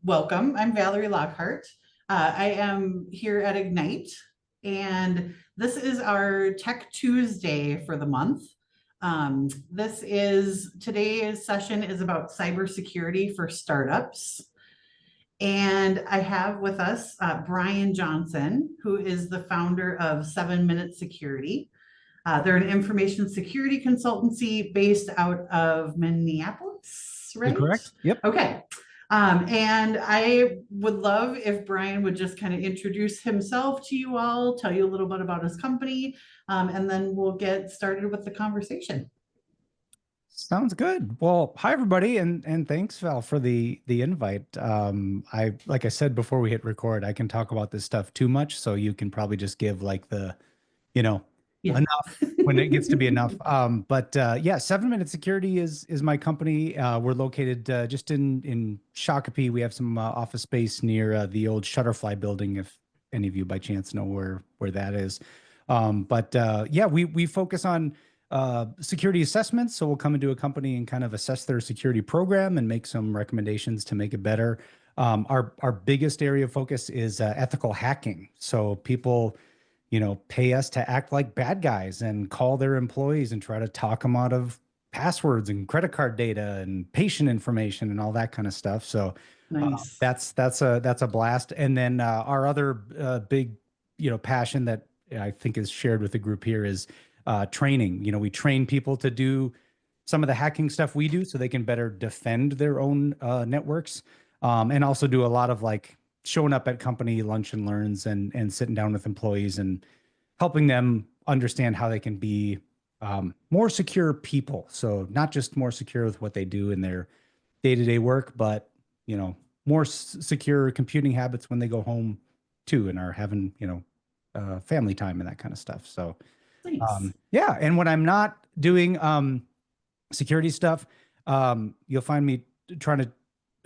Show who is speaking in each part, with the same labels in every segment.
Speaker 1: welcome. I'm Valerie Lockhart. I am here at Ignite, and this is our Tech Tuesday for the month. Today's session is about cybersecurity for startups. And I have with us Brian Johnson, who is the founder of 7 Minute Security. They're an information security consultancy based out of Minneapolis, right?
Speaker 2: Correct. Yep.
Speaker 1: Okay. And I would love if Brian would just kind of introduce himself to you all, tell you a little bit about his company, and then we'll get started with the conversation.
Speaker 2: Sounds good. Well, hi everybody, and thanks, Val, for the invite. Like I said before we hit record, I can talk about this stuff too much, so you can probably just give like the,
Speaker 1: Yeah.
Speaker 2: enough when it gets to be enough. Yeah, 7 Minute Security is my company. We're located just in Shakopee. We have some office space near the old Shutterfly building, if any of you by chance know where that is. Yeah, we focus on security assessments. So we'll come into a company and kind of assess their security program and make some recommendations to make it better. Our biggest area of focus is ethical hacking. So people, pay us to act like bad guys and call their employees and try to talk them out of passwords and credit card data and patient information and all that kind of stuff. So
Speaker 1: Nice.
Speaker 2: that's a blast. And then our other big, passion that I think is shared with the group here is training. We train people to do some of the hacking stuff we do so they can better defend their own networks, and also do a lot of like showing up at company lunch and learns and sitting down with employees and helping them understand how they can be more secure people. So not just more secure with what they do in their day-to-day work, but more secure computing habits when they go home too and are having family time and that kind of stuff. So yeah, and when I'm not doing security stuff, you'll find me trying to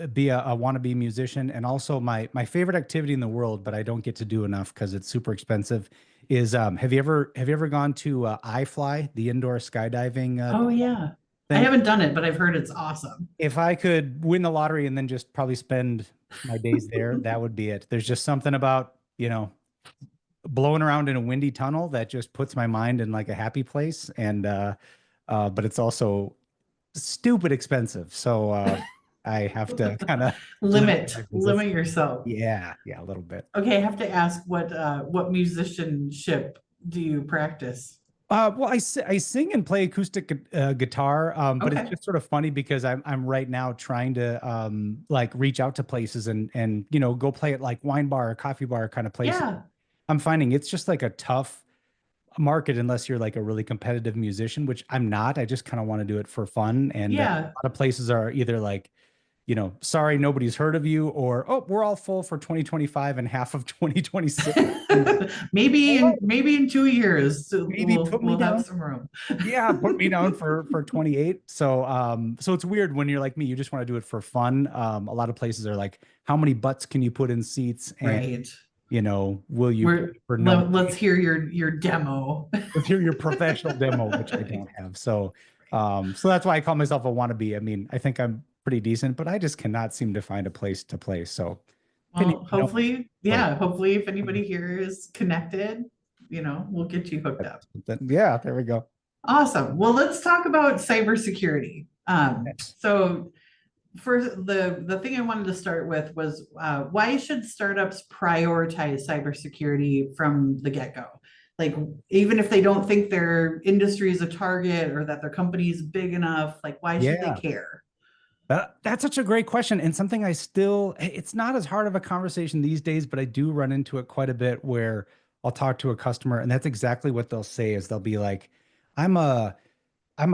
Speaker 2: be a wannabe musician. And also my favorite activity in the world, but I don't get to do enough because it's super expensive, is have you ever gone to iFly, the indoor skydiving
Speaker 1: Oh yeah. I
Speaker 2: thing?
Speaker 1: haven't done it, but I've heard it's awesome.
Speaker 2: If I could win the lottery and then just probably spend my days there, that would be it. There's just something about, blowing around in a windy tunnel that just puts my mind in like a happy place. And but it's also stupid expensive. So I have to kind of
Speaker 1: Limit yourself.
Speaker 2: Yeah, a little bit.
Speaker 1: Okay, I have to ask what musicianship do you practice?
Speaker 2: Well, I sing and play acoustic guitar, but it's
Speaker 1: Okay.
Speaker 2: just sort of funny because I'm right now trying to like reach out to places and go play at like wine bar or coffee bar kind of places.
Speaker 1: Yeah.
Speaker 2: I'm finding it's just like a tough market unless you're like a really competitive musician, which I'm not. I just kind of want to do it for fun. And a
Speaker 1: Yeah.
Speaker 2: lot of places are either like, sorry, nobody's heard of you, or, oh, we're all full for 2025 and half of 2026.
Speaker 1: Maybe in 2 years
Speaker 2: Maybe put me
Speaker 1: we'll have
Speaker 2: down.
Speaker 1: some room.
Speaker 2: Yeah, put me down for 28. So it's weird when you're like me, you just want to do it for fun. A lot of places are like, how many butts can you put in seats? And
Speaker 1: Right.
Speaker 2: will you pay for no?
Speaker 1: Let's hear your demo.
Speaker 2: Let's hear your professional demo, which I don't have. So that's why I call myself a wannabe. I mean, I think I'm pretty decent, but I just cannot seem to find a place to play. So
Speaker 1: Well, hopefully, yeah, hopefully if anybody here is connected, we'll get you hooked up.
Speaker 2: Yeah, there we go.
Speaker 1: Awesome. Well, let's talk about cybersecurity. So first, the thing I wanted to start with was why should startups prioritize cybersecurity from the get-go? Like, even if they don't think their industry is a target or that their company is big enough, like, why should they care?
Speaker 2: That's such a great question, and something it's not as hard of a conversation these days, but I do run into it quite a bit where I'll talk to a customer and that's exactly what they'll say is they'll be like, I'm a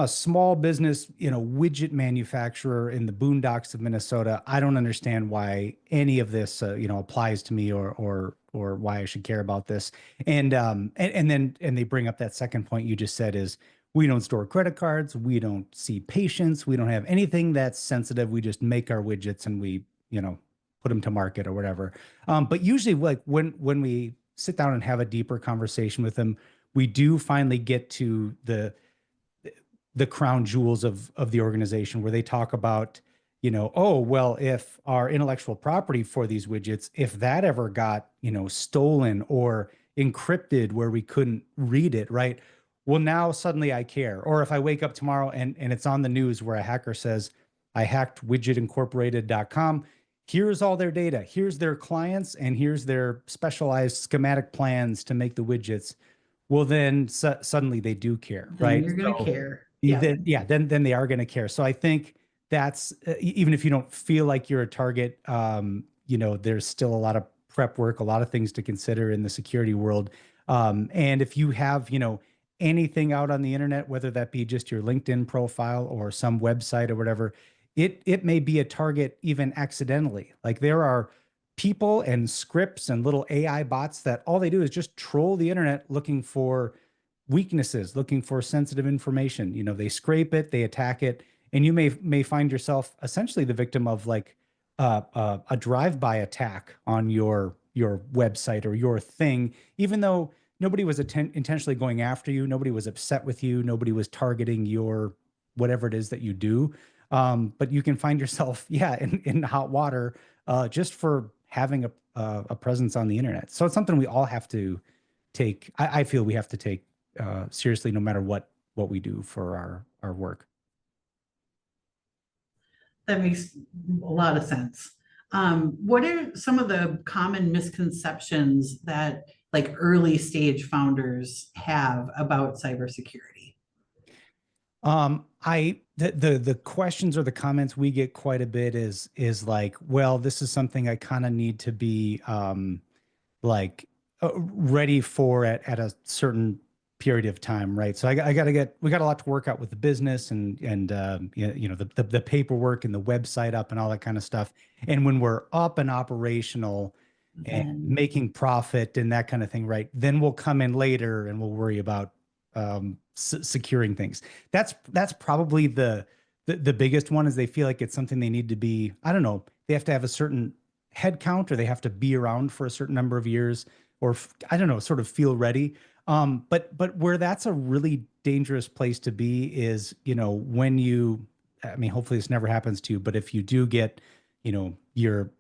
Speaker 2: small business, widget manufacturer in the boondocks of Minnesota. I don't understand why any of this, applies to me or why I should care about this. And then they bring up that second point you just said is we don't store credit cards. We don't see patients. We don't have anything that's sensitive. We just make our widgets and we, put them to market or whatever. But usually like when we sit down and have a deeper conversation with them, we do finally get to the crown jewels of the organization where they talk about, oh, well, if our intellectual property for these widgets, if that ever got, stolen or encrypted where we couldn't read it, right? Well, now suddenly I care. Or if I wake up tomorrow and it's on the news where a hacker says, I hacked widgetincorporated.com. Here's all their data. Here's their clients and here's their specialized schematic plans to make the widgets. Well, then suddenly they do care,
Speaker 1: Then
Speaker 2: right?
Speaker 1: you're going to
Speaker 2: So
Speaker 1: care. Yeah.
Speaker 2: then they are going to care. So I think that's even if you don't feel like you're a target, there's still a lot of prep work, a lot of things to consider in the security world. And if you have, anything out on the internet, whether that be just your LinkedIn profile or some website or whatever, it may be a target even accidentally. Like there are people and scripts and little AI bots that all they do is just troll the internet looking for weaknesses, looking for sensitive information. They scrape it, they attack it, and you may find yourself essentially the victim of like a drive-by attack on your website or your thing, even though nobody was intentionally going after you, nobody was upset with you, nobody was targeting your whatever it is that you do. But you can find yourself, yeah, in hot water just for having a presence on the internet. So it's something we all have to take. I feel we have to take seriously, no matter what we do for our work.
Speaker 1: That makes a lot of sense. What are some of the common misconceptions that like early stage founders have about cybersecurity?
Speaker 2: The questions or the comments we get quite a bit is like, well, this is something I kind of need to be like ready for at a certain period of time, right? So I got to we got a lot to work out with the business and the paperwork and the website up and all that kind of stuff. And when we're up and operational and
Speaker 1: Then,
Speaker 2: making profit and that kind of thing, right? Then we'll come in later and we'll worry about securing things. That's probably the biggest one is they feel like it's something they need to be, I don't know, they have to have a certain head count or they have to be around for a certain number of years or I don't know, sort of feel ready. But where that's a really dangerous place to be is, when I mean, hopefully this never happens to you, but if you do get, your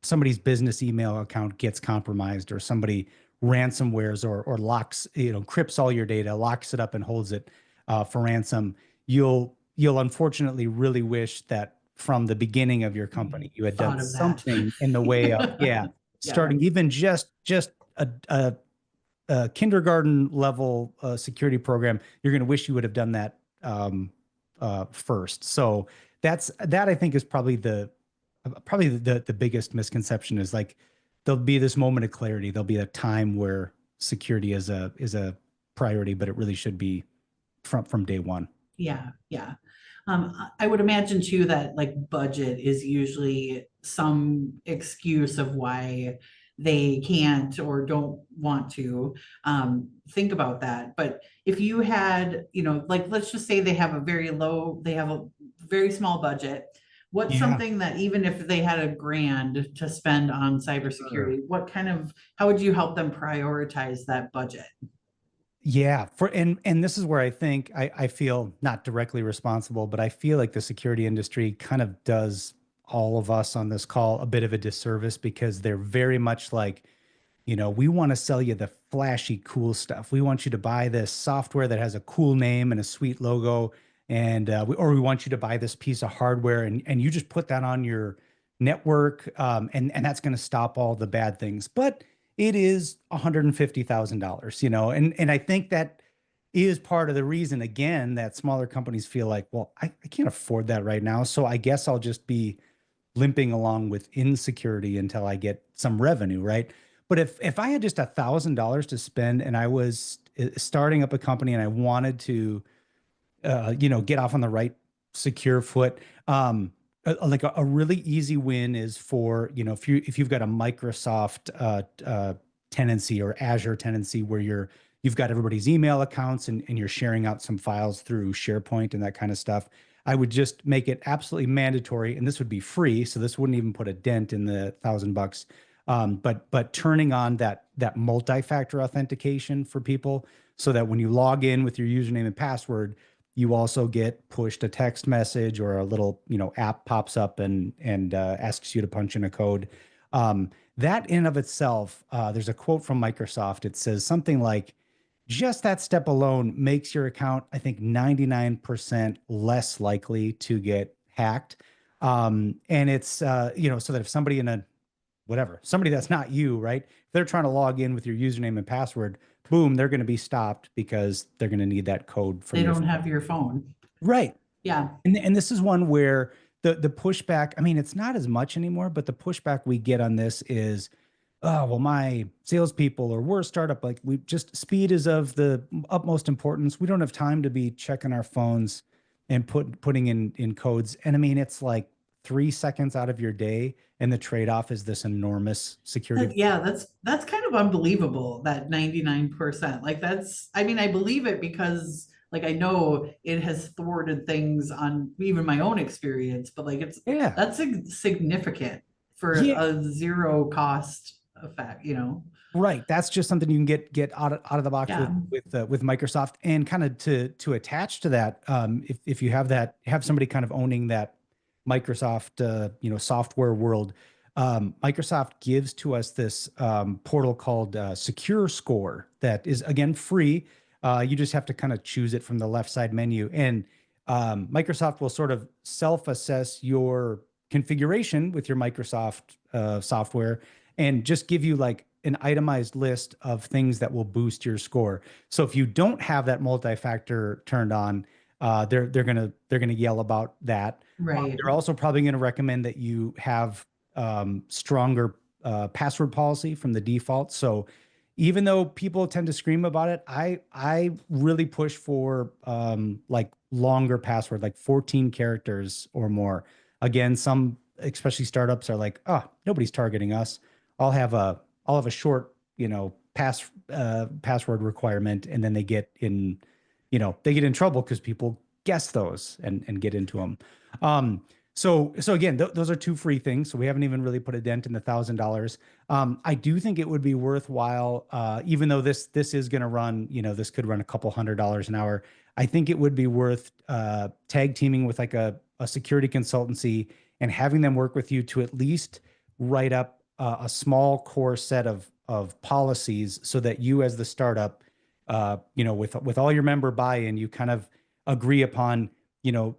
Speaker 2: somebody's business email account gets compromised or somebody ransomwares or locks, crypts all your data, locks it up and holds it for ransom, you'll unfortunately really wish that from the beginning of your company you had done
Speaker 1: thought of that.
Speaker 2: something in the way of
Speaker 1: Yeah.
Speaker 2: starting even just a kindergarten level security program. You're going to wish you would have done that first. So that I think is probably the biggest misconception is like there'll be this moment of clarity. There'll be a time where security is a priority, but it really should be from day one.
Speaker 1: Yeah, yeah. I would imagine too that like budget is usually some excuse of why they can't or don't want to think about that. But if you had, like let's just say they have a very small budget. What's
Speaker 2: Yeah.
Speaker 1: something that even if they had a grand to spend on
Speaker 2: Sure.
Speaker 1: cybersecurity, how would you help them prioritize that budget?
Speaker 2: Yeah, and this is where I think I feel not directly responsible, but I feel like the security industry kind of does all of us on this call a bit of a disservice because they're very much like, we want to sell you the flashy, cool stuff. We want you to buy this software that has a cool name and a sweet logo, and or we want you to buy this piece of hardware, and you just put that on your network, and that's going to stop all the bad things. But it is $150,000, and I think that is part of the reason again that smaller companies feel like, well, I can't afford that right now, so I guess I'll just be limping along with insecurity until I get some revenue, right? But if I had just $1,000 to spend and I was starting up a company and I wanted to, get off on the right secure foot, like a really easy win is for, if you've got a Microsoft tenancy or Azure tenancy where you've got everybody's email accounts and you're sharing out some files through SharePoint and that kind of stuff. I would just make it absolutely mandatory, and this would be free, so this wouldn't even put a dent in the $1,000. But turning on that multi-factor authentication for people, so that when you log in with your username and password, you also get pushed a text message or a little, app pops up and asks you to punch in a code. That in of itself, there's a quote from Microsoft. It says something like, just that step alone makes your account, I think, 99% less likely to get hacked. And it's, so that if somebody in a whatever, somebody that's not you, right? If they're trying to log in with your username and password, boom, they're going to be stopped because they're going to need that code from
Speaker 1: They
Speaker 2: your
Speaker 1: don't
Speaker 2: phone.
Speaker 1: have your phone.
Speaker 2: Right.
Speaker 1: Yeah.
Speaker 2: And this is one where the pushback, I mean, it's not as much anymore, but the pushback we get on this is, oh, well, my salespeople or we're a startup, like we just speed is of the utmost importance. We don't have time to be checking our phones and putting in codes. And I mean, it's like 3 seconds out of your day, and the trade-off is this enormous security.
Speaker 1: Yeah, that's kind of unbelievable, that 99%. Like I mean, I believe it because like I know it has thwarted things on even my own experience, but like
Speaker 2: Yeah.
Speaker 1: that's significant for
Speaker 2: Yeah.
Speaker 1: a zero cost effect, you know?
Speaker 2: Right. That's just something you can get out of the box
Speaker 1: Yeah,
Speaker 2: with Microsoft, and kind of to attach to that. If you have somebody kind of owning that Microsoft software world, Microsoft gives to us this portal called Secure Score that is again free. You just have to kind of choose it from the left side menu, and Microsoft will sort of self-assess your configuration with your Microsoft software and just give you like an itemized list of things that will boost your score. So if you don't have that multi-factor turned on, they're gonna yell about that.
Speaker 1: right,
Speaker 2: They're also probably going to recommend that you have stronger password policy from the default. So even though people tend to scream about it, I really push for like longer password, like 14 characters or more. Again, some especially startups are like, oh, nobody's targeting us. I'll have a short, password requirement, and then they get in trouble because people guess those and get into them. So again, those are two free things. So we haven't even really put a dent in the $1,000. I do think it would be worthwhile, even though this is going to run, this could run a couple $100 an hour. I think it would be worth tag teaming with like a security consultancy and having them work with you to at least write up a small core set of policies so that you as the startup, with all your member buy-in, you kind of agree upon, you know,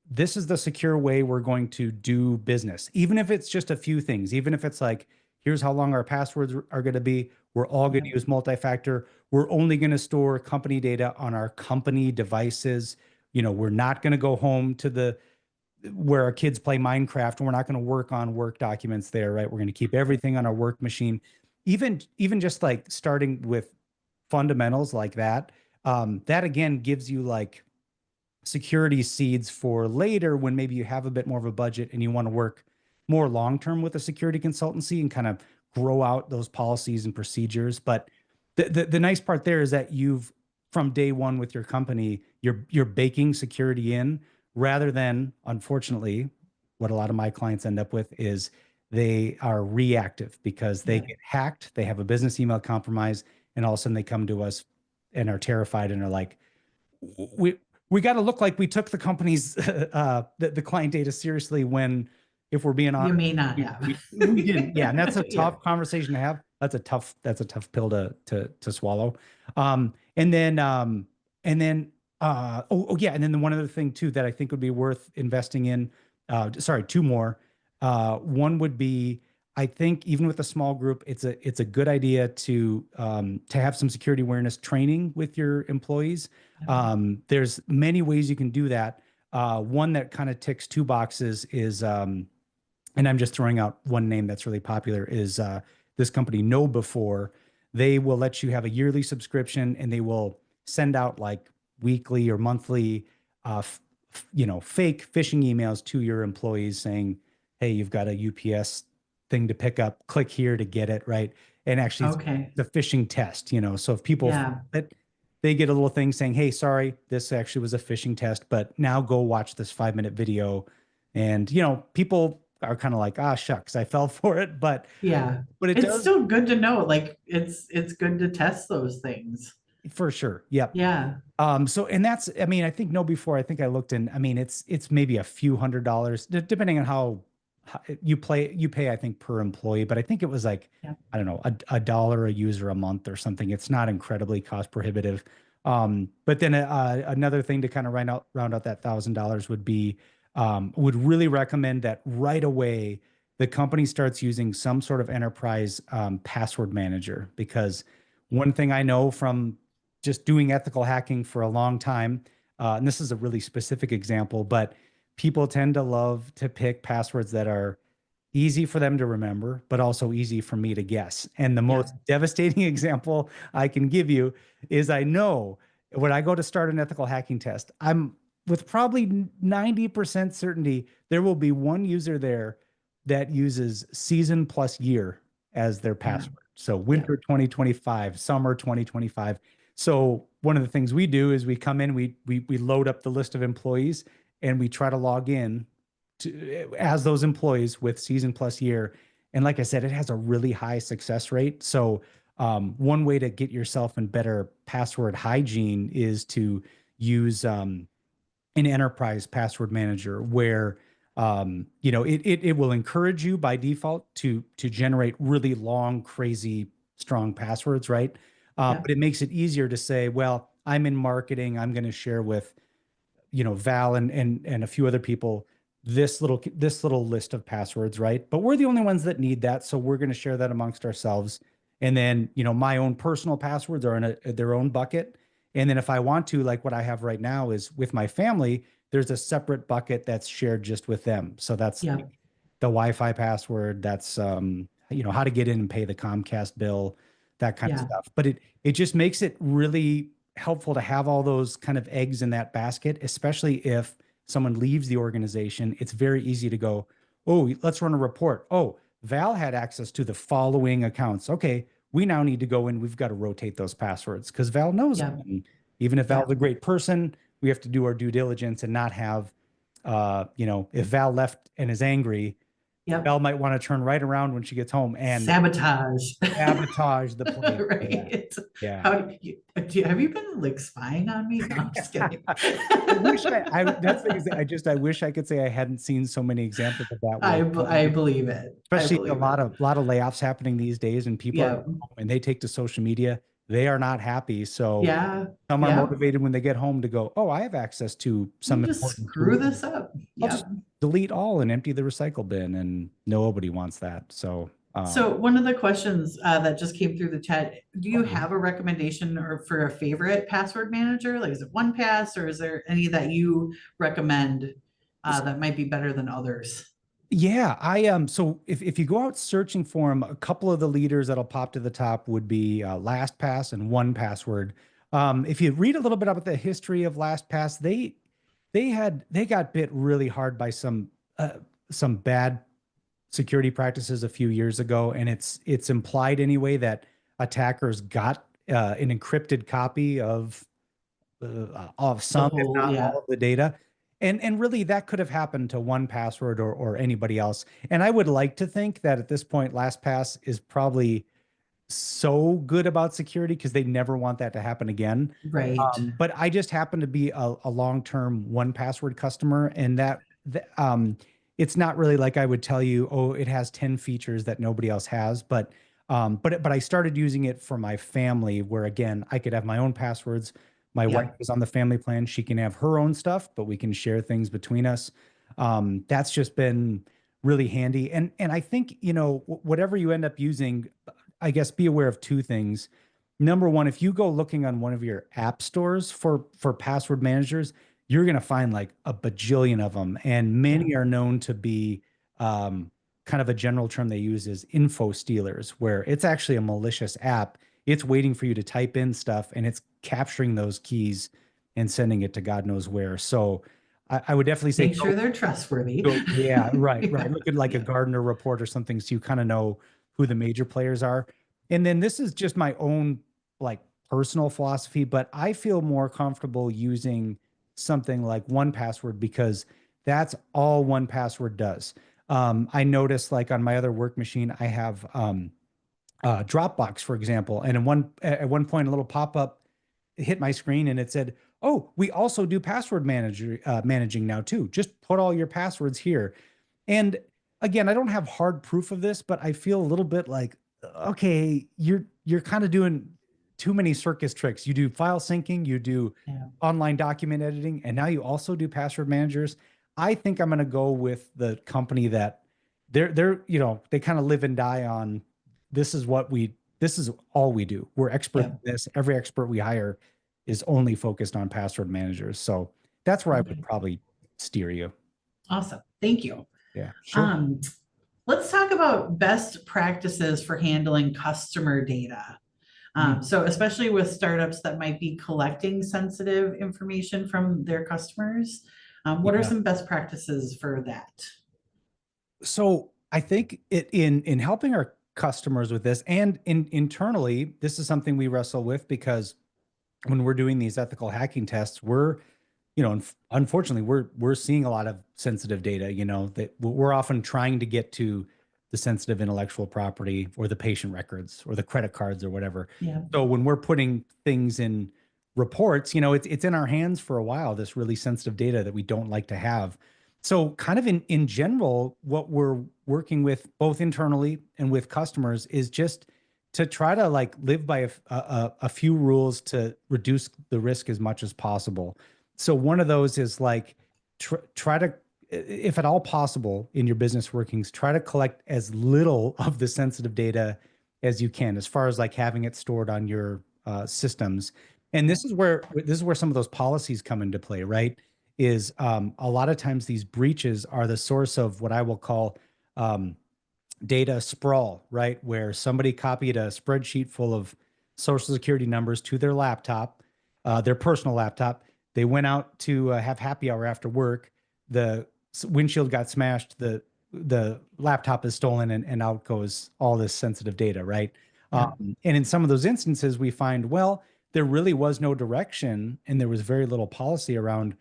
Speaker 2: this is the secure way we're going to do business. Even if it's just a few things, even if it's like, here's how long our passwords are going to be. We're all going to use multi-factor. We're only going to store company data on our company devices. We're not going to go home to where our kids play Minecraft, and we're not going to work on work documents there, right? We're going to keep everything on our work machine. Even just like starting with fundamentals like that, that again gives you like security seeds for later when maybe you have a bit more of a budget and you want to work more long term with a security consultancy and kind of grow out those policies and procedures. But the nice part there is that you've from day one with your company, you're baking security in rather than, unfortunately, what a lot of my clients end up with is they are reactive because they
Speaker 1: yeah,
Speaker 2: get hacked, they have a business email compromise, and all of a sudden they come to us and are terrified and are like, we we got to look like we took the company's the client data seriously when, if we're being
Speaker 1: you
Speaker 2: honest,
Speaker 1: may not
Speaker 2: we,
Speaker 1: have.
Speaker 2: we didn't. Yeah, and that's a
Speaker 1: Yeah,
Speaker 2: tough conversation to have. That's a tough pill to swallow. And then yeah, and then the one other thing too that I think would be worth investing in. Sorry, two more. One would be, I think even with a small group, it's a good idea to have some security awareness training with your employees. There's many ways you can do that. One that kind of ticks two boxes is, and I'm just throwing out one name that's really popular, is this company Know Before. They will let you have a yearly subscription, and they will send out like weekly or monthly, fake phishing emails to your employees saying, "Hey, you've got a UPS thing to pick up. Click here to get it," right? And actually, it's
Speaker 1: okay,
Speaker 2: the phishing test. So if people
Speaker 1: yeah,
Speaker 2: it, they get a little thing saying, "Hey, sorry, this actually was a phishing test, but now go watch this 5-minute video." And people are kind of like, "Ah, shucks, I fell for it," but
Speaker 1: yeah.
Speaker 2: it
Speaker 1: It's
Speaker 2: does.
Speaker 1: still good to know, like it's good to test those things.
Speaker 2: For sure. Yep.
Speaker 1: Yeah.
Speaker 2: So, and that's, I mean, I think no before, I think I looked in, I mean, it's maybe a few $100s, depending on how you pay, I think per employee, but I think it was like,
Speaker 1: Yeah.
Speaker 2: I don't know, a dollar a user a month or something. It's not incredibly cost prohibitive. But then another thing to kind of round out that $1,000 would be, would really recommend that right away, the company starts using some sort of enterprise password manager, because one thing I know from just doing ethical hacking for a long time, and this is a really specific example, but people tend to love to pick passwords that are easy for them to remember, but also easy for me to guess. And the
Speaker 1: Yeah.
Speaker 2: most devastating example I can give you is I know when I go to start an ethical hacking test, I'm with probably 90% certainty there will be one user there that uses season plus year as their
Speaker 1: Yeah.
Speaker 2: password. So
Speaker 1: Yeah.
Speaker 2: winter 2025, summer 2025. So one of the things we do is we come in, we load up the list of employees, and we try to log in as those employees with season plus year. And like I said, it has a really high success rate. So one way to get yourself in better password hygiene is to use an enterprise password manager where it will encourage you by default to generate really long, crazy, strong passwords, right?
Speaker 1: Yeah.
Speaker 2: But it makes it easier to say, well, I'm in marketing. I'm going to share with Val and a few other people this little list of passwords, right? But we're the only ones that need that, so we're going to share that amongst ourselves. And then, my own personal passwords are in their own bucket. And then if I want to, like what I have right now is with my family, there's a separate bucket that's shared just with them. So that's
Speaker 1: Yeah.
Speaker 2: like the Wi-Fi password, that's how to get in and pay the Comcast bill, that kind of
Speaker 1: Yeah.
Speaker 2: stuff. But it just makes it really helpful to have all those kind of eggs in that basket, especially if someone leaves the organization. It's very easy to go, oh, let's run a report. Oh, Val had access to the following accounts. Okay, we now need to go in. We've got to rotate those passwords because Val knows
Speaker 1: Yeah.
Speaker 2: them. And even if
Speaker 1: Yeah.
Speaker 2: Val's a great person, we have to do our due diligence and not have, if Val left and is angry,
Speaker 1: Yep.
Speaker 2: Val might want to turn right around when she gets home and
Speaker 1: Sabotage.
Speaker 2: sabotage the plan. Yeah.
Speaker 1: Right.
Speaker 2: Yeah.
Speaker 1: How have you been like spying on me? No, I'm just kidding.
Speaker 2: I wish that's the thing is I wish I could say I hadn't seen so many examples of that where,
Speaker 1: I believe it. I
Speaker 2: especially a
Speaker 1: believe
Speaker 2: lot
Speaker 1: it.
Speaker 2: of layoffs happening these days and people are
Speaker 1: Yeah.
Speaker 2: home and they take to social media, they are not happy. So
Speaker 1: Yeah.
Speaker 2: some are
Speaker 1: Yep.
Speaker 2: motivated when they get home to go, oh, I have access to
Speaker 1: Let me
Speaker 2: some
Speaker 1: just
Speaker 2: important
Speaker 1: screw
Speaker 2: tool.
Speaker 1: this up.
Speaker 2: I'll just
Speaker 1: Yep.
Speaker 2: delete all and empty the recycle bin, and nobody wants that. So
Speaker 1: So one of the questions that just came through the chat, do you
Speaker 2: okay.
Speaker 1: have a recommendation or for a favorite password manager? Like, is it OnePass or is there any that you recommend that might be better than others?
Speaker 2: Yeah, so if you go out searching for them, a couple of the leaders that'll pop to the top would be LastPass and OnePassword. If you read a little bit about the history of LastPass, they got bit really hard by some bad security practices a few years ago, and it's implied anyway that attackers got an encrypted copy of
Speaker 1: The
Speaker 2: some, if
Speaker 1: whole,
Speaker 2: not all,
Speaker 1: yeah,
Speaker 2: of the data. And really, that could have happened to one password or anybody else. And I would like to think that at this point, LastPass is probably so good about security because they never want that to happen again.
Speaker 1: right,
Speaker 2: But I just happen to be a long-term one password customer, and it's not really like I would tell you, oh, it has 10 features that nobody else has. But I started using it for my family, where again, I could have my own passwords. My wife
Speaker 1: yeah,
Speaker 2: is on the family plan; she can have her own stuff, but we can share things between us. That's just been really handy, and I think whatever you end up using, I guess be aware of two things. Number one, if you go looking on one of your app stores for password managers, you're going to find like a bajillion of them, and
Speaker 1: yeah.
Speaker 2: many are known to be kind of a general term they use is info stealers, where it's actually a malicious app. It's waiting for you to type in stuff, and it's capturing those keys and sending it to God knows where. So I would definitely say
Speaker 1: Make sure they're trustworthy.
Speaker 2: yeah, right, right.
Speaker 1: Yeah,
Speaker 2: Look at like a
Speaker 1: yeah,
Speaker 2: Gardner report or something so you kind of know who the major players are. And then this is just my own like personal philosophy, but I feel more comfortable using something like one password because that's all one password does. I noticed like on my other work machine, I have Dropbox, for example, and at one point a little pop-up hit my screen and it said, "Oh, we also do password managing now too. Just put all your passwords here." And again, I don't have hard proof of this, but I feel a little bit like, okay, you're kind of doing too many circus tricks. You do file syncing, you do
Speaker 1: Yeah.
Speaker 2: online document editing, and now you also do password managers. I think I'm going to go with the company that they kind of live and die on. This is all we do. We're expert
Speaker 1: Yeah.
Speaker 2: in this. Every expert we hire is only focused on password managers. So that's where I would
Speaker 1: Okay.
Speaker 2: probably steer you.
Speaker 1: Awesome. Thank you.
Speaker 2: Yeah, sure.
Speaker 1: Um, let's talk about best practices for handling customer data.
Speaker 2: Mm,
Speaker 1: So especially with startups that might be collecting sensitive information from their customers, what are
Speaker 2: yeah.
Speaker 1: some best practices for that?
Speaker 2: So I think in helping our customers with this and internally, this is something we wrestle with because when we're doing these ethical hacking tests, unfortunately, we're seeing a lot of sensitive data, that we're often trying to get to the sensitive intellectual property or the patient records or the credit cards or whatever.
Speaker 1: Yeah.
Speaker 2: So when we're putting things in reports, it's in our hands for a while, this really sensitive data that we don't like to have. So kind of in general, what we're working with both internally and with customers is just to try to like live by a few rules to reduce the risk as much as possible. So one of those is like try to, if at all possible in your business workings, try to collect as little of the sensitive data as you can, as far as like having it stored on your systems. And this is where some of those policies come into play, right? Is a lot of times these breaches are the source of what I will call um, data sprawl, right? Where somebody copied a spreadsheet full of social security numbers to their laptop, their personal laptop. They went out to have happy hour after work. The windshield got smashed. The laptop is stolen, and out goes all this sensitive data, right?
Speaker 1: Yeah.
Speaker 2: And in some of those instances, we find, well, there really was no direction, and there was very little policy around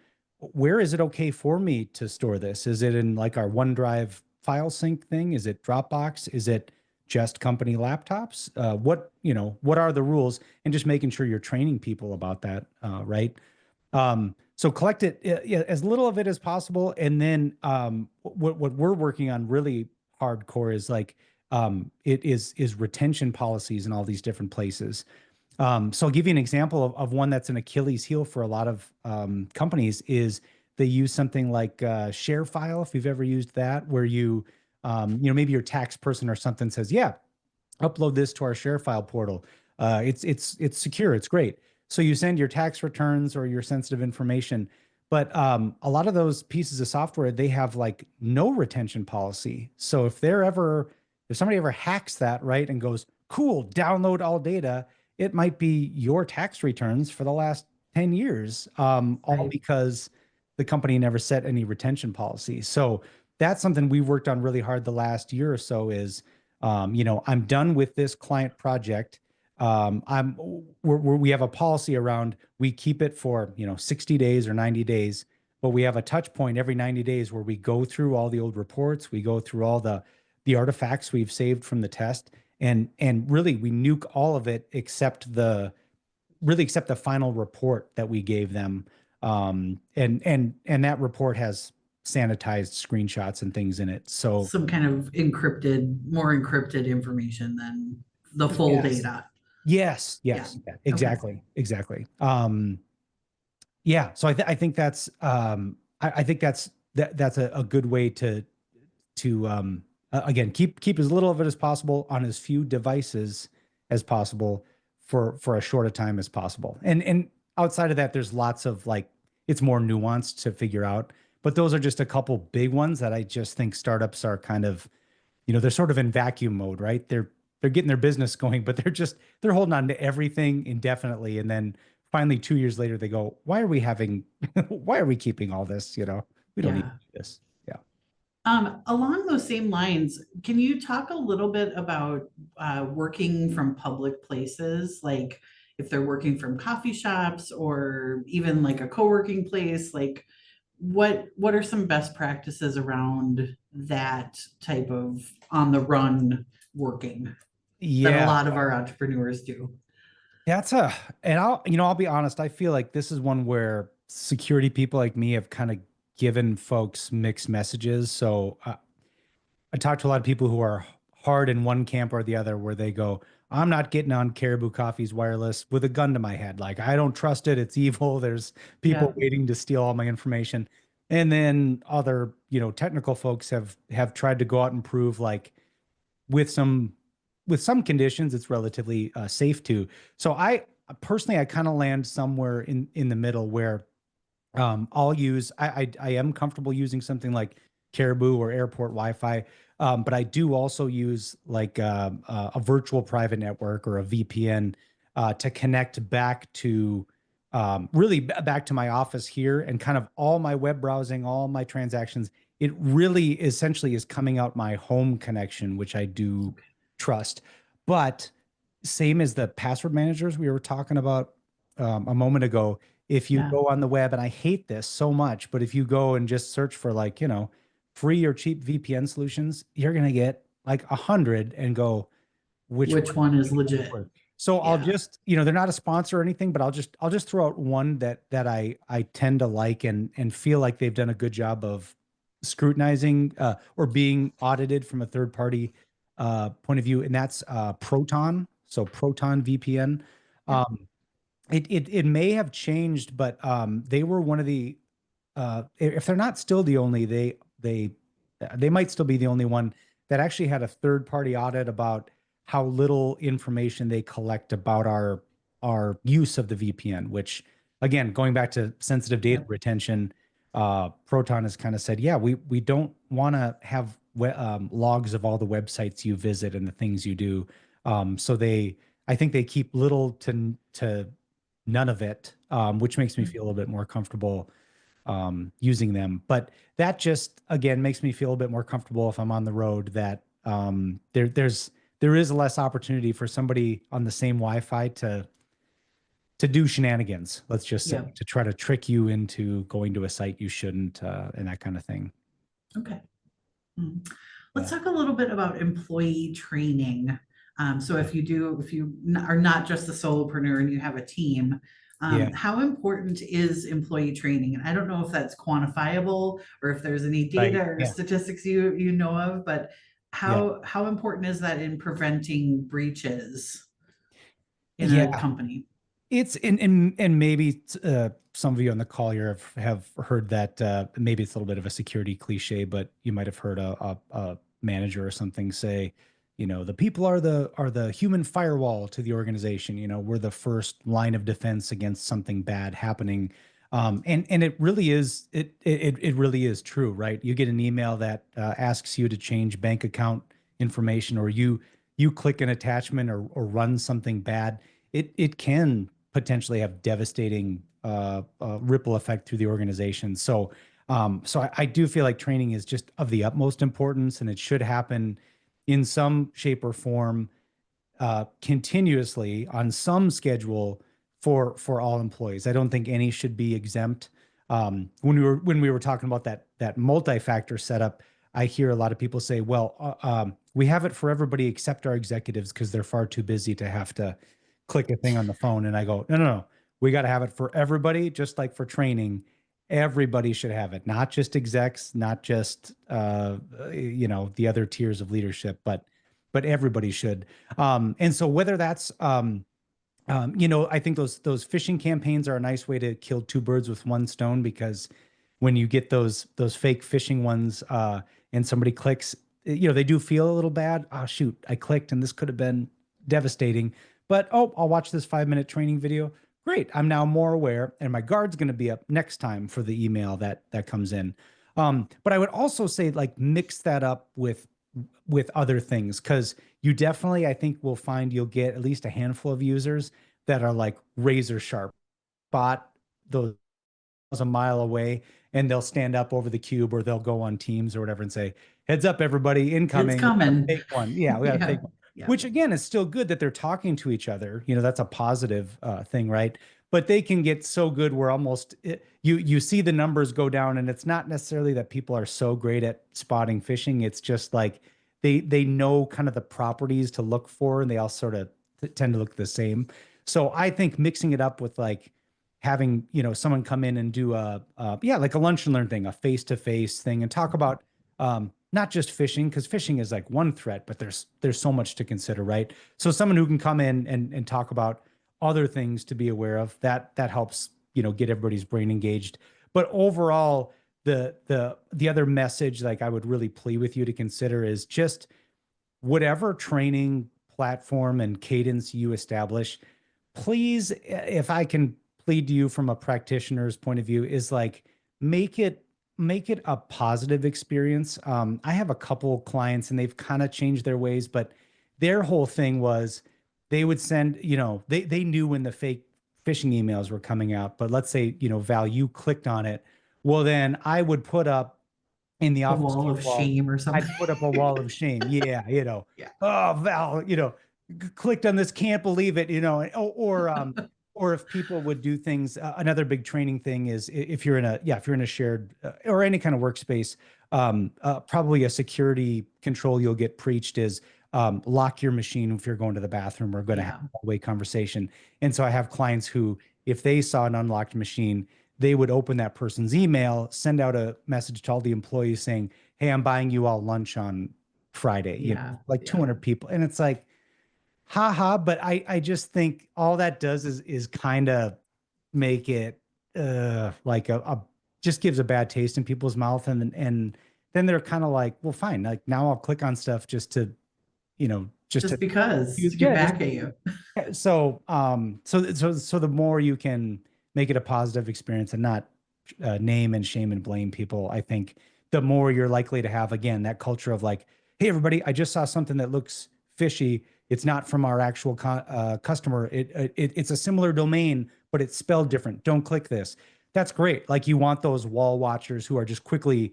Speaker 2: where is it okay for me to store this? Is it in like our OneDrive file sync thing? Is it Dropbox? Is it just company laptops? What are the rules? And just making sure you're training people about that, right? So collect it as little of it as possible. And then what we're working on really hardcore is like it is retention policies in all these different places. So I'll give you an example of one that's an Achilles heel for a lot of companies is they use something like ShareFile, if you've ever used that, where maybe your tax person or something says, yeah, upload this to our ShareFile portal. It's secure. It's great. So you send your tax returns or your sensitive information, but a lot of those pieces of software, they have like no retention policy. So if somebody ever hacks that, right, and goes, cool, download all data, it might be your tax returns for the last 10 years, all
Speaker 1: Right.
Speaker 2: because the company never set any retention policy. So that's something we worked on really hard the last year or so is, I'm done with this client project. We have a policy around, we keep it for, 60 days or 90 days, but we have a touch point every 90 days where we go through all the old reports, we go through all the artifacts we've saved from the test, and really we nuke all of it except the final report that we gave them. And that report has sanitized screenshots and things in it. So
Speaker 1: Some kind of more encrypted information than the full
Speaker 2: yes,
Speaker 1: data.
Speaker 2: yes,
Speaker 1: Yeah.
Speaker 2: yes, yeah,
Speaker 1: Okay.
Speaker 2: exactly. Yeah. So I think I think that's a good way to again keep as little of it as possible on as few devices as possible for as short a time as possible. And outside of that, there's lots of like it's more nuanced to figure out. But those are just a couple big ones that I just think startups are kind of, they're sort of in vacuum mode, right? They're getting their business going, but they're holding on to everything indefinitely. And then finally 2 years later, they go, why are we keeping all this? We don't need
Speaker 1: Yeah.
Speaker 2: to do this. Yeah.
Speaker 1: Along those same lines, can you talk a little bit about working from public places, like if they're working from coffee shops or even like a co-working place, like what are some best practices around that type of on the run working that a
Speaker 2: Yeah.
Speaker 1: lot of our entrepreneurs do?
Speaker 2: That's a, and I'll be honest, I feel like this is one where security people like me have kind of given folks mixed messages. So I talk to a lot of people who are hard in one camp or the other, where they go, I'm not getting on Caribou Coffee's wireless with a gun to my head. Like, I don't trust it. It's evil. There's people
Speaker 1: Yeah.
Speaker 2: waiting to steal all my information. And then other, technical folks have tried to go out and prove like with some conditions, it's relatively safe to. So I personally, I kind of land somewhere in the middle where I'll use I am comfortable using something like Caribou or airport Wi-Fi, but I do also use like a virtual private network or a VPN to connect back to really back to my office here, and kind of all my web browsing, all my transactions. It really essentially is coming out my home connection, which I do
Speaker 1: Okay.
Speaker 2: trust. But same as the password managers we were talking about a moment ago, if you
Speaker 1: Yeah.
Speaker 2: go on the web, and I hate this so much, but if you go and just search for like, free or cheap VPN solutions, you're going to get like 100 and go, which
Speaker 1: Which
Speaker 2: one
Speaker 1: one is
Speaker 2: which one is
Speaker 1: legit?
Speaker 2: worth? So I'll
Speaker 1: Yeah.
Speaker 2: just, they're not a sponsor or anything, but I'll just throw out one that I tend to like and feel like they've done a good job of scrutinizing or being audited from a third party point of view, and that's Proton. So Proton VPN.
Speaker 1: Yep.
Speaker 2: Um, it may have changed, but they were one of the if they're not still the only, they might still be the only one that actually had a third party audit about how little information they collect about our use of the VPN, which again, going back to sensitive data
Speaker 1: Yep.
Speaker 2: retention, Proton has kind of said, yeah, we don't want to have logs of all the websites you visit and the things you do. So I think they keep little to none of it, which makes me
Speaker 1: Mm.
Speaker 2: feel a little bit more comfortable using them. But that just again makes me feel a bit more comfortable if I'm on the road that there is less opportunity for somebody on the same Wi-Fi to do shenanigans. Let's just say
Speaker 1: Yep.
Speaker 2: to try to trick you into going to a site you shouldn't, and that kind of thing.
Speaker 1: Okay. Mm. Let's
Speaker 2: Yeah.
Speaker 1: talk a little bit about employee training. So if you are not just a solopreneur and you have a team,
Speaker 2: Yeah.
Speaker 1: how important is employee training? And I don't know if that's quantifiable or if there's any data
Speaker 2: Right.
Speaker 1: or
Speaker 2: Yeah.
Speaker 1: statistics you know of, but
Speaker 2: Yeah.
Speaker 1: how important is that in preventing breaches in a
Speaker 2: Yeah.
Speaker 1: company?
Speaker 2: It's and maybe some of you on the call here have heard that maybe it's a little bit of a security cliche, but you might have heard a manager or something say, the people are the human firewall to the organization. We're the first line of defense against something bad happening. And it really is it really is true, right? You get an email that asks you to change bank account information, or you click an attachment or run something bad. It can potentially have devastating ripple effect through the organization. So I do feel like training is just of the utmost importance, and it should happen in some shape or form continuously on some schedule for all employees. I don't think any should be exempt. When we were talking about that multi-factor setup, I hear a lot of people say, "Well, we have it for everybody except our executives because they're far too busy to have to click a thing on the phone." And I go, "No, no, no. We got to have it for everybody, just like for training. Everybody should have it, not just execs, not just the other tiers of leadership, but everybody should." And so whether that's I think those phishing campaigns are a nice way to kill two birds with one stone, because when you get those fake phishing ones and somebody clicks, they do feel a little bad. Oh shoot, I clicked and this could have been devastating. But oh, I'll watch this 5-minute training video. Great, I'm now more aware, and my guard's going to be up next time for the email that comes in. But I would also say like mix that up with other things, because you definitely, I think, will find you'll get at least a handful of users that are like razor sharp, spot those a mile away, and they'll stand up over the cube, or they'll go on Teams or whatever and say, "Heads up, everybody,
Speaker 1: It's
Speaker 2: incoming. We got a
Speaker 1: coming.
Speaker 2: fake one." Yeah, we got a
Speaker 1: Yeah.
Speaker 2: fake one.
Speaker 1: Yeah.
Speaker 2: Which again is still good that they're talking to each other. That's a positive thing, right? But they can get so good where almost you see the numbers go down, and it's not necessarily that people are so great at spotting phishing. It's just like they know kind of the properties to look for, and they all sort of tend to look the same. So I think mixing it up with like having, someone come in and do yeah, like a lunch and learn thing, a face-to-face thing, and talk about not just phishing, because phishing is like one threat, but there's so much to consider, right? So someone who can come in and talk about other things to be aware of, that helps, get everybody's brain engaged. But overall, the other message, like I would really plea with you to consider, is just whatever training platform and cadence you establish, please, if I can plead to you from a practitioner's point of view, is like make it a positive experience. I have a couple clients and they've kind of changed their ways, but their whole thing was they would send, they knew when the fake phishing emails were coming out, but let's say, Val, you clicked on it. Well, then I would put up in the
Speaker 1: A
Speaker 2: office
Speaker 1: wall
Speaker 2: team
Speaker 1: of
Speaker 2: wall,
Speaker 1: shame or something.
Speaker 2: I'd put up a wall of shame. Yeah,
Speaker 1: Yeah.
Speaker 2: oh, Val, clicked on this, can't believe it, or if people would do things. Another big training thing is if you're in a shared or any kind of workspace, probably a security control you'll get preached is lock your machine if you're going to the bathroom or going to have
Speaker 1: Yeah.
Speaker 2: a hallway conversation. And so I have clients who, if they saw an unlocked machine, they would open that person's email, send out a message to all the employees saying, "Hey, I'm buying you all lunch on Friday,"
Speaker 1: Yeah.
Speaker 2: like
Speaker 1: Yeah.
Speaker 2: 200 people. And it's like, haha, but I just think all that does is kind of make it like just gives a bad taste in people's mouth. And then they're kind of like, well, fine, like now I'll click on stuff just
Speaker 1: Just
Speaker 2: to
Speaker 1: because
Speaker 2: use,
Speaker 1: to get
Speaker 2: yeah, just
Speaker 1: back at you.
Speaker 2: so the more you can make it a positive experience and not name and shame and blame people, I think the more you're likely to have, again, that culture of like, hey, everybody, I just saw something that looks fishy. It's not from our actual customer. It's a similar domain, but it's spelled different. Don't click this. That's great. Like you want those wall watchers who are just quickly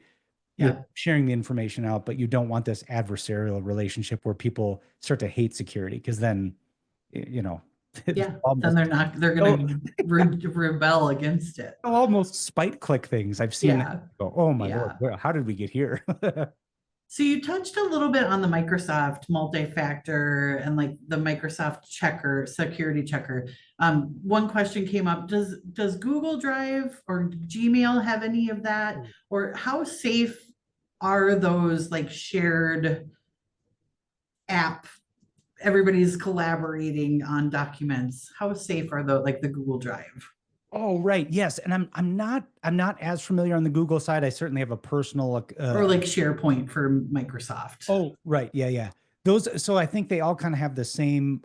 Speaker 1: Yeah.
Speaker 2: sharing the information out, but you don't want this adversarial relationship where people start to hate security, because then, you know,
Speaker 1: Yeah. Then
Speaker 2: almost
Speaker 1: they're
Speaker 2: oh,
Speaker 1: gonna rebel against it.
Speaker 2: almost spite click things. I've seen that
Speaker 1: Yeah.
Speaker 2: go, oh my Lord,
Speaker 1: Yeah.
Speaker 2: how did we get here?
Speaker 1: So you touched a little bit on the Microsoft multi-factor and like the Microsoft checker, security checker. One question came up, does Google Drive or Gmail have any of that? Or how safe are those like shared app? Everybody's collaborating on documents. How safe are the like the Google Drive
Speaker 2: Oh, right. Yes. And I'm not as familiar on the Google side. I certainly have a personal
Speaker 1: or like SharePoint for Microsoft?
Speaker 2: oh, right. Yeah, yeah. Those, so I think they all kind of have the same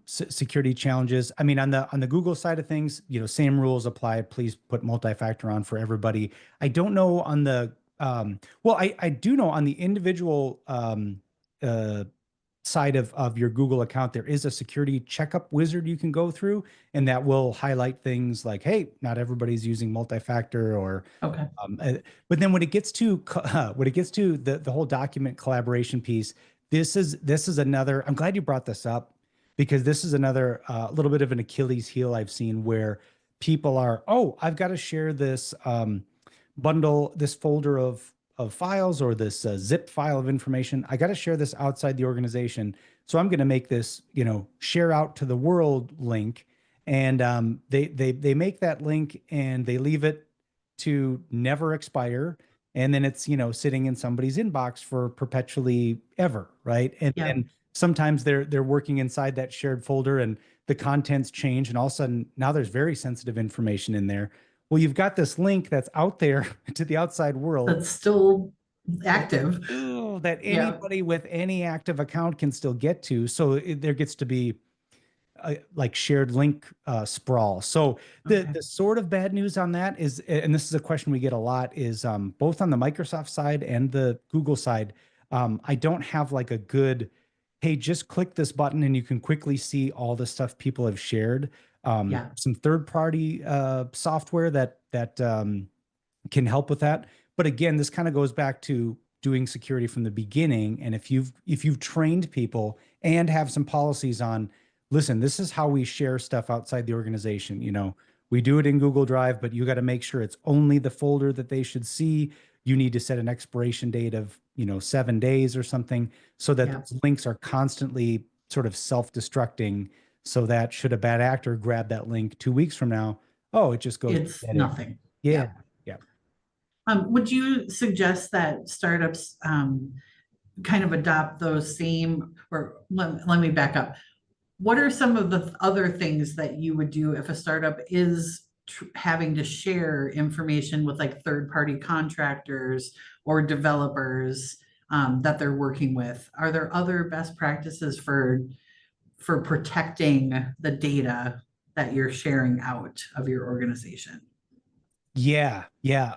Speaker 2: security challenges. I mean, on the Google side of things, same rules apply. Please put multi-factor on for everybody. I don't know on the well, I do know on the individual uh side of your Google account, there is a security checkup wizard you can go through, and that will highlight things like, hey, not everybody's using multi-factor, or
Speaker 1: Okay.
Speaker 2: but then when it gets to the whole document collaboration piece, this is another. I'm glad you brought this up, because this is another little bit of an Achilles heel I've seen, where people are, oh, I've got to share this this folder of files, or this zip file of information. I got to share this outside the organization, so I'm going to make this share out to the world link, and they make that link and they leave it to never expire, and then it's sitting in somebody's inbox for perpetually ever, right? And
Speaker 1: Yeah.
Speaker 2: then sometimes they're working inside that shared folder, and the contents change, and all of a sudden now there's very sensitive information in there. Well, you've got this link that's out there to the outside world
Speaker 1: That's still active.
Speaker 2: that
Speaker 1: Yeah.
Speaker 2: anybody with any active account can still get to. So there gets to be like shared link sprawl. So
Speaker 1: Okay.
Speaker 2: the sort of bad news on that is, and this is a question we get a lot, is both on the Microsoft side and the Google side, I don't have like a good, hey, just click this button and you can quickly see all the stuff people have shared.
Speaker 1: Yeah.
Speaker 2: Some third party software that can help with that. But again, this kind of goes back to doing security from the beginning. And if you've trained people and have some policies on, listen, this is how we share stuff outside the organization. We do it in Google Drive, but you got to make sure it's only the folder that they should see. You need to set an expiration date of 7 days or something, so that
Speaker 1: Yeah.
Speaker 2: those links are constantly sort of self-destructing, so that should a bad actor grab that link 2 weeks from now, oh, it just goes to
Speaker 1: It's
Speaker 2: dead end.
Speaker 1: nothing.
Speaker 2: Yeah.
Speaker 1: Yeah.
Speaker 2: Yeah.
Speaker 1: Would you suggest that startups kind of adopt those same, or let me back up. What are some of the other things that you would do if a startup is having to share information with like third-party contractors or developers that they're working with? Are there other best practices for protecting the data that you're sharing out of your organization?
Speaker 2: Yeah, yeah.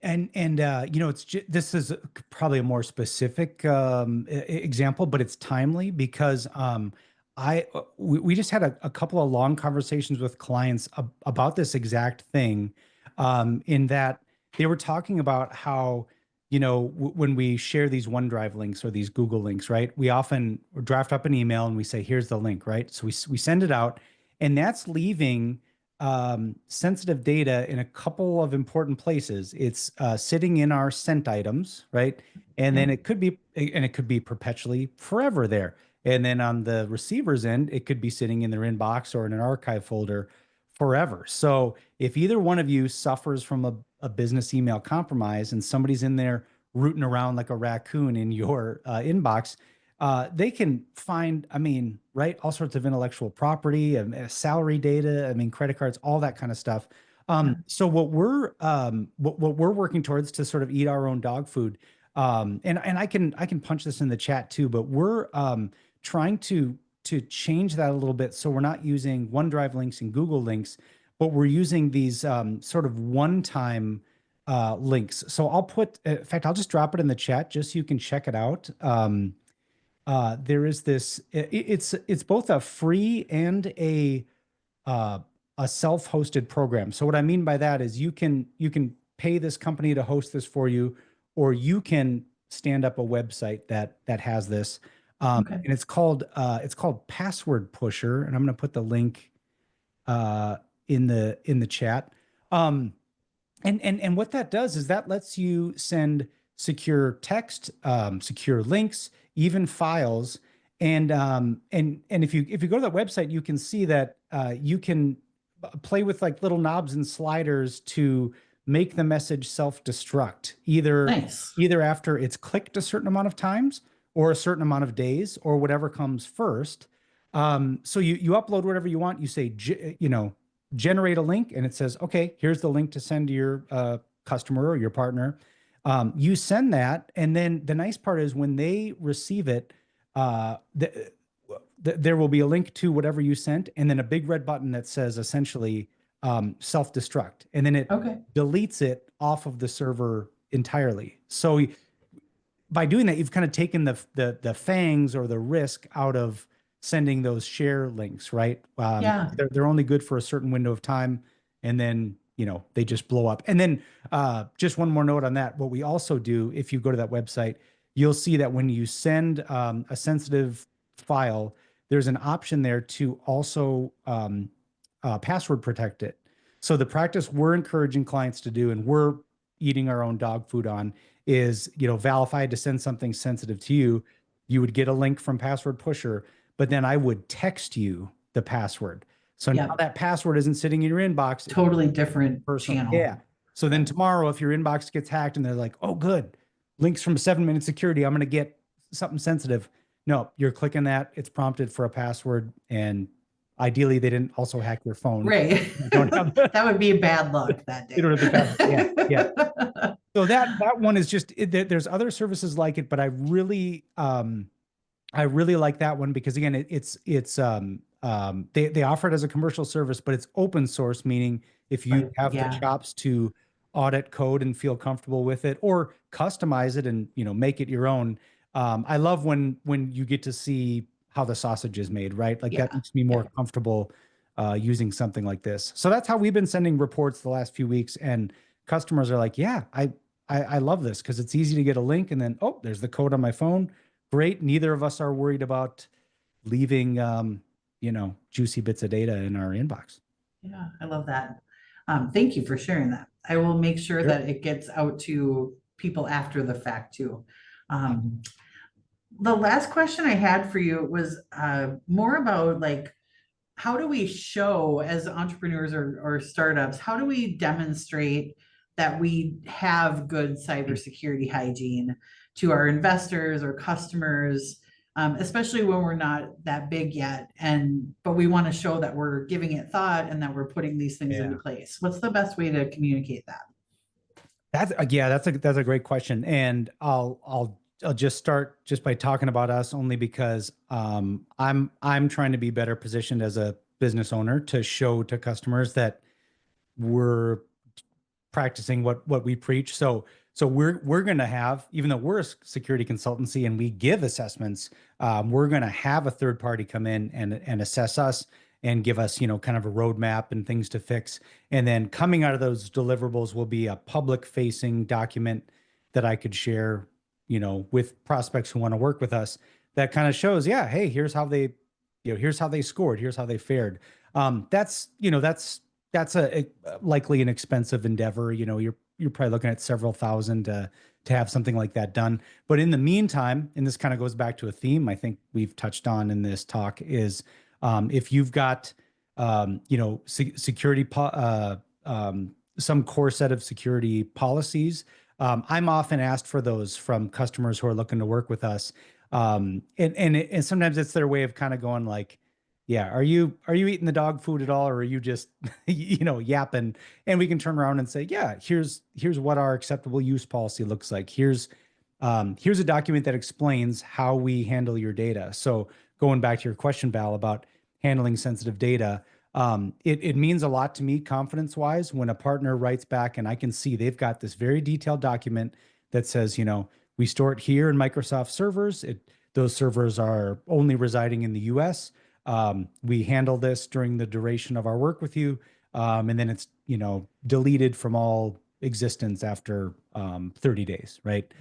Speaker 2: You know, this is probably a more specific example, but it's timely because we just had a couple of long conversations with clients about this exact thing, in that they were talking about how, you know, when we share these OneDrive links or these Google links, right? We often draft up an email and we say, "Here's the link," right? So we send it out, and that's leaving sensitive data in a couple of important places. It's sitting in our sent items, right? And
Speaker 1: Yeah.
Speaker 2: then it could be perpetually forever there. And then on the receiver's end, it could be sitting in their inbox or in an archive folder forever. So if either one of you suffers from a business email compromise and somebody's in there rooting around like a raccoon in your inbox, they can find, I mean, right, all sorts of intellectual property, salary data, I mean, credit cards, all that kind of stuff.
Speaker 1: Yeah.
Speaker 2: So what we're working towards to sort of eat our own dog food, and I can punch this in the chat too, but we're trying to change that a little bit, so we're not using OneDrive links and Google links, but we're using these sort of one-time links. So I'll put, in fact, I'll just drop it in the chat just so you can check it out. There is this, it's both a free and uh, a self-hosted program. So what I mean by that is you can pay this company to host this for you, or you can stand up a website that has this.
Speaker 1: Okay.
Speaker 2: And it's called Password Pusher, and I'm going to put the link in the chat. Um, and what that does is that lets you send secure text, secure links, even files. And if you go to that website, you can see that you can play with like little knobs and sliders to make the message self-destruct,
Speaker 1: Nice.
Speaker 2: either after it's clicked a certain amount of times or a certain amount of days or whatever comes first. So you upload whatever you want. You say, you know, generate a link, and it says, okay, here's the link to send to your customer or your partner. You send that, and then the nice part is when they receive it, there will be a link to whatever you sent, and then a big red button that says essentially self-destruct, and then it
Speaker 1: Okay.
Speaker 2: deletes it off of the server entirely. So by doing that, you've kind of taken the fangs or the risk out of sending those share links, right?
Speaker 1: Yeah.
Speaker 2: They're only good for a certain window of time, and then you know they just blow up. And then just one more note on that: what we also do, if you go to that website, you'll see that when you send a sensitive file, there's an option there to also password protect it. So the practice we're encouraging clients to do, and we're eating our own dog food on, is, you know, Val, if I had to send something sensitive to you, you would get a link from Password Pusher, but then I would text you the password. So now
Speaker 1: Yep.
Speaker 2: that password isn't sitting in your inbox, it's
Speaker 1: Totally different
Speaker 2: personal.
Speaker 1: channel.
Speaker 2: Yeah. So then
Speaker 1: Yep.
Speaker 2: tomorrow, if your inbox gets hacked and they're like, oh, good, links from 7 Minute Security, I'm going to get something sensitive. No, you're clicking that. It's prompted for a password. And ideally, they didn't also hack your phone.
Speaker 1: Right.
Speaker 2: You don't have,
Speaker 1: That would be bad luck that
Speaker 2: you don't
Speaker 1: day.
Speaker 2: have the password. Yeah. Yeah. So that one is just there's other services like it, but I really like that one because again they offer it as a commercial service, but it's open source, meaning if you
Speaker 1: Right.
Speaker 2: have the
Speaker 1: Yeah.
Speaker 2: chops to audit code and feel comfortable with it, or customize it and make it your own. I love when you get to see how the sausage is made, right? Like that
Speaker 1: Yeah.
Speaker 2: makes me more
Speaker 1: Yeah.
Speaker 2: comfortable using something like this. So that's how we've been sending reports the last few weeks, and customers are like, yeah, I love this because it's easy to get a link and then, oh, there's the code on my phone. Great. Neither of us are worried about leaving, juicy bits of data in our inbox.
Speaker 1: Yeah. I love that. Thank you for sharing that. I will make sure
Speaker 2: Sure.
Speaker 1: that it gets out to people after the fact too. The last question I had for you was more about like how do we show as entrepreneurs or startups, how do we demonstrate that we have good cybersecurity hygiene to our investors or customers, especially when we're not that big yet, but we want to show that we're giving it thought and that we're putting these things into
Speaker 2: Yeah.
Speaker 1: place? What's the best way to communicate that?
Speaker 2: That's yeah, that's a great question. And I'll just start just by talking about us only because I'm trying to be better positioned as a business owner to show to customers that we're practicing what we preach. So we're going to have, even though we're a security consultancy and we give assessments, we're going to have a third party come in and assess us and give us, kind of a roadmap and things to fix. And then coming out of those deliverables will be a public facing document that I could share, with prospects who want to work with us. That kind of shows, yeah, hey, here's how they, here's how they scored, here's how they fared. That's a likely an expensive endeavor. You're probably looking at several thousand to have something like that done. But in the meantime, and this kind of goes back to a theme I think we've touched on in this talk, is if you've got security some core set of security policies. I'm often asked for those from customers who are looking to work with us, and sometimes it's their way of kind of going like, yeah, are you eating the dog food at all, or are you just yapping? And we can turn around and say, yeah, here's what our acceptable use policy looks like. Here's a document that explains how we handle your data. So going back to your question, Val, about handling sensitive data, it means a lot to me confidence wise when a partner writes back and I can see they've got this very detailed document that says, we store it here in Microsoft servers. Those servers are only residing in the US. We handle this during the duration of our work with you. And then it's, deleted from all existence after 30 days, right?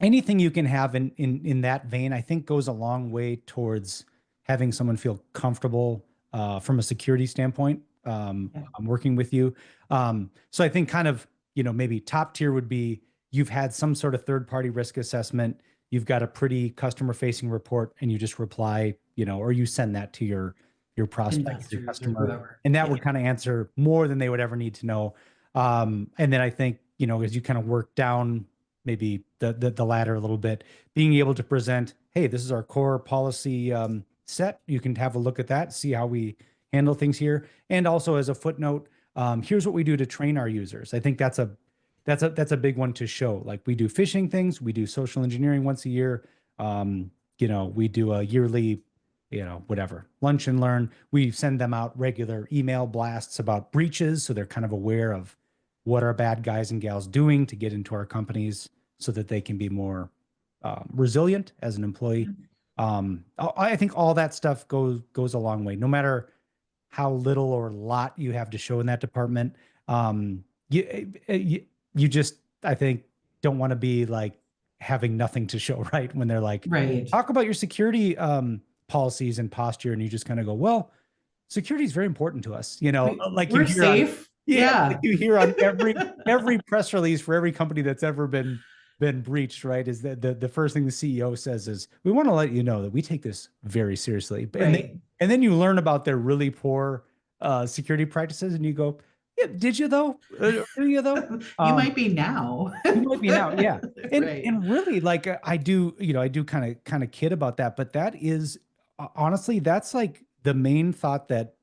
Speaker 2: Anything you can have in that vein, I think goes a long way towards having someone feel comfortable from a security standpoint,
Speaker 1: Yeah.
Speaker 2: working with you. So I think kind of, maybe top tier would be you've had some sort of third party risk assessment. You've got a pretty customer facing report and you just reply, or you send that to your prospect, your
Speaker 1: Investors or
Speaker 2: customer,
Speaker 1: whoever.
Speaker 2: and that
Speaker 1: Yeah.
Speaker 2: would kind of answer more than they would ever need to know. And then I think, as you kind of work down maybe the ladder a little bit, being able to present, hey, this is our core policy set. You can have a look at that, see how we handle things here. And also as a footnote, here's what we do to train our users. I think that's a big one to show. Like we do phishing things, we do social engineering once a year. We do a yearly, whatever, lunch and learn. We send them out regular email blasts about breaches. So they're kind of aware of what are bad guys and gals doing to get into our companies so that they can be more resilient as an employee. I think all that stuff goes a long way, no matter how little or lot you have to show in that department. You just, I think, don't want to be like having nothing to show, right? When they're like,
Speaker 1: Right.
Speaker 2: talk about your security policies and posture, and you just kind of go, well, security is very important to us. Like you
Speaker 1: We're
Speaker 2: hear on,
Speaker 1: safe.
Speaker 2: yeah, like
Speaker 1: Yeah.
Speaker 2: you hear on every press release for every company that's ever been breached, right? Is that the first thing the CEO says is, we want to let you know that we take this very seriously.
Speaker 1: Right.
Speaker 2: And then you learn about their really poor security practices, and you go, yeah, did you though? Did you though?
Speaker 1: You might be now.
Speaker 2: You might be now, yeah. And
Speaker 1: Right.
Speaker 2: and really, like I do kind of kid about that, but that is honestly, that's like the main thought that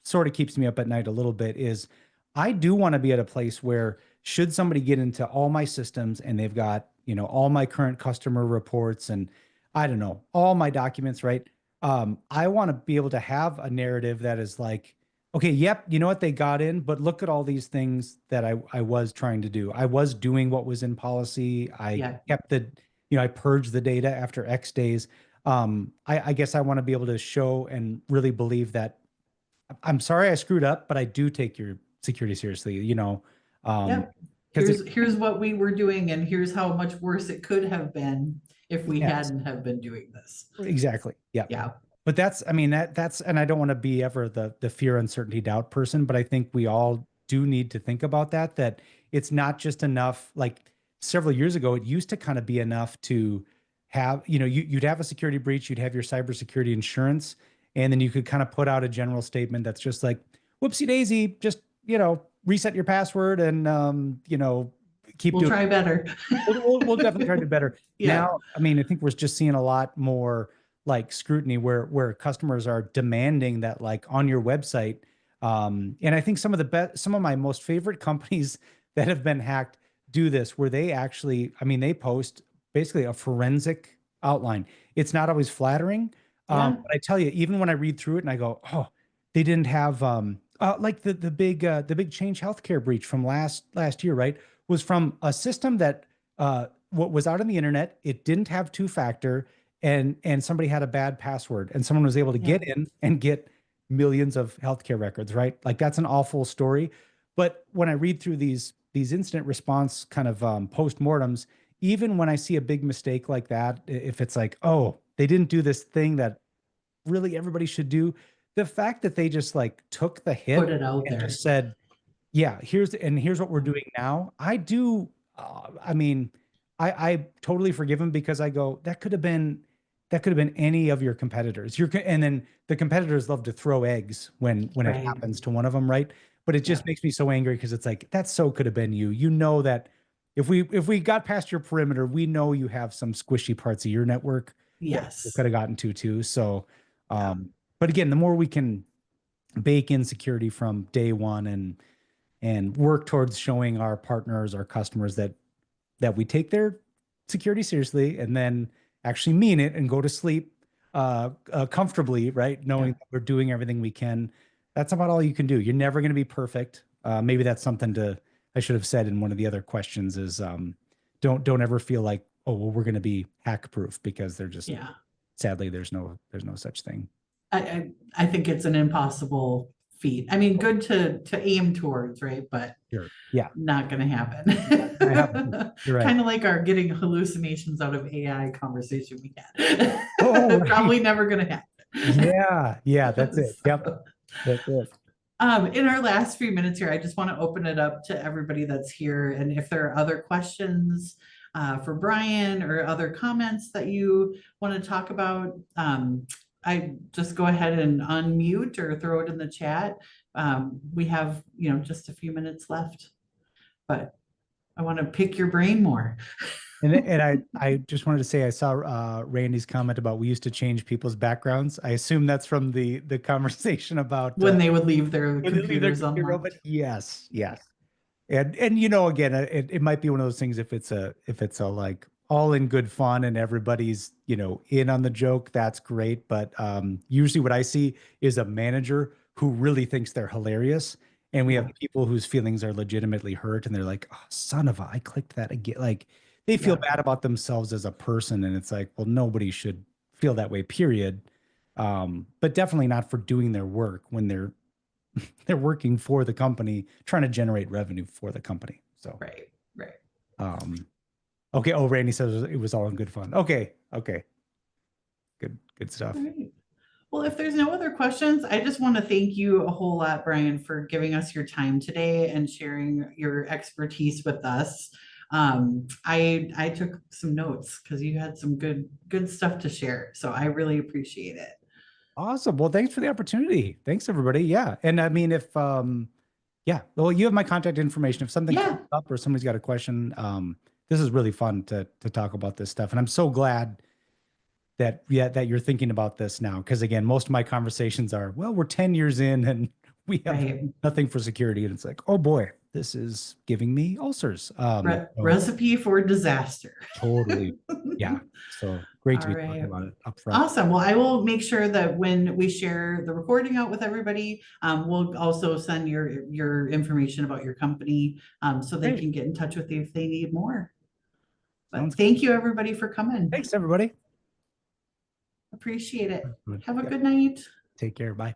Speaker 2: sort of keeps me up at night a little bit is I do want to be at a place where should somebody get into all my systems and they've got all my current customer reports and I don't know all my documents, right? I want to be able to have a narrative that is like, okay, yep, you know what, they got in, but look at all these things that I was trying to do. I was doing what was in policy. I
Speaker 1: Yeah.
Speaker 2: kept I purged the data after X days. I guess I want to be able to show and really believe that I'm sorry I screwed up, but I do take your security seriously,
Speaker 1: Yep.
Speaker 2: because
Speaker 1: Here's what we were doing, and here's how much worse it could have been if we
Speaker 2: yes,
Speaker 1: hadn't have been doing this.
Speaker 2: exactly. Yeah.
Speaker 1: Yeah.
Speaker 2: But I mean, that's, and I don't want to be ever the fear, uncertainty, doubt person, but I think we all do need to think about that it's not just enough. Like several years ago, it used to kind of be enough to have, you'd have a security breach, you'd have your cybersecurity insurance, And then you could kind of put out a general statement that's just like, whoopsie daisy, just, you know, reset your password and, you know, keep
Speaker 1: We'll
Speaker 2: doing
Speaker 1: try better.
Speaker 2: we'll definitely try to do better.
Speaker 1: Yeah.
Speaker 2: Now, I mean, I think we're just seeing a lot more like scrutiny where customers are demanding that like on your website. And I think some of my most favorite companies that have been hacked do this where they actually, I mean, they post basically a forensic outline. It's not always flattering.
Speaker 1: Yeah.
Speaker 2: But I tell you, even when I read through it and I go, oh, they didn't have like the big Change Healthcare breach from last year, right? Was from a system that what was out on the internet. It didn't have two-factor, and somebody had a bad password, and someone was able to
Speaker 1: Yeah.
Speaker 2: get in and get millions of healthcare records, right? Like that's an awful story. But when I read through these incident response kind of post-mortems, even when I see a big mistake like that, if it's like, oh, they didn't do this thing that really everybody should do, the fact that they just like took the hit
Speaker 1: Put it out
Speaker 2: and
Speaker 1: there.
Speaker 2: just said, yeah, here's what we're doing now. I do. I mean, I totally forgive him because I go, that could have been any of your competitors. And then the competitors love to throw eggs when it
Speaker 1: Right.
Speaker 2: happens to one of them, right? But it just
Speaker 1: Yeah.
Speaker 2: makes me so angry because it's like that so could have been you. You know that if we got past your perimeter, we know you have some squishy parts of your network that we
Speaker 1: Yes.
Speaker 2: could have gotten to too. So,
Speaker 1: Yeah.
Speaker 2: but again, the more we can bake in security from day one and work towards showing our partners, our customers that we take their security seriously and then actually mean it and go to sleep comfortably, right? Knowing
Speaker 1: Yeah.
Speaker 2: that we're doing everything we can. That's about all you can do. You're never going to be perfect. Maybe that's something I should have said in one of the other questions is don't ever feel like, oh, well, we're going to be hack proof because they're just,
Speaker 1: Yeah.
Speaker 2: sadly, there's no such thing.
Speaker 1: I think it's an impossible feat. I mean, good to aim towards, right? But
Speaker 2: Sure. Yeah.
Speaker 1: not gonna
Speaker 2: I have, you're right.
Speaker 1: Kind of like our getting hallucinations out of AI conversation we had.
Speaker 2: Oh, right.
Speaker 1: Probably never gonna happen.
Speaker 2: Yeah. Yeah. That's it. Yep.
Speaker 1: So,
Speaker 2: That's it.
Speaker 1: in our last few minutes here, I just want to open it up to everybody that's here. And if there are other questions for Brian or other comments that you want to talk about, I just go ahead and unmute or throw it in the chat. We have, just a few minutes left, but I want to pick your brain more.
Speaker 2: And I just wanted to say I saw Randy's comment about we used to change people's backgrounds. I assume that's from the conversation about
Speaker 1: When they would leave their
Speaker 2: when they leave their
Speaker 1: computers
Speaker 2: computer
Speaker 1: unlocked.
Speaker 2: open. Yes, yes. And again, it might be one of those things if it's a like all in good fun and everybody's, in on the joke, that's great. But usually what I see is a manager who really thinks they're hilarious. And we have
Speaker 1: Yeah.
Speaker 2: people whose feelings are legitimately hurt and they're like, oh, son of a, I clicked that again. Like they feel
Speaker 1: Yeah.
Speaker 2: bad about themselves as a person. And it's like, well, nobody should feel that way, period. But definitely not for doing their work when they're working for the company, trying to generate revenue for the company. So,
Speaker 1: Right. Right.
Speaker 2: Okay. Oh, Randy says it was all in good fun. Okay. Good stuff.
Speaker 1: All right. Well, if there's no other questions, I just want to thank you a whole lot, Brian, for giving us your time today and sharing your expertise with us. I took some notes because you had some good stuff to share. So I really appreciate it.
Speaker 2: Awesome. Well, thanks for the opportunity. Thanks everybody. Yeah. And I mean, if, yeah, well, you have my contact information. If something
Speaker 1: Yeah.
Speaker 2: comes up or somebody's got a question, this is really fun to talk about this stuff. And I'm so glad that you're thinking about this now. Cause again, most of my conversations are, well, we're 10 years in and we have
Speaker 1: Right.
Speaker 2: nothing for security. And it's like, oh boy, this is giving me ulcers. So
Speaker 1: Recipe for disaster.
Speaker 2: totally. Yeah. So great to
Speaker 1: All
Speaker 2: be talking
Speaker 1: right.
Speaker 2: about it up front.
Speaker 1: Awesome. Well, I will make sure that when we share the recording out with everybody, we'll also send your information about your company so they
Speaker 2: Great.
Speaker 1: can get in touch with you if they need more. But
Speaker 2: Sounds
Speaker 1: thank you, everybody, for coming.
Speaker 2: Thanks, everybody.
Speaker 1: Appreciate it.
Speaker 2: Good.
Speaker 1: Have a
Speaker 2: Yeah.
Speaker 1: good night.
Speaker 2: Take care. Bye.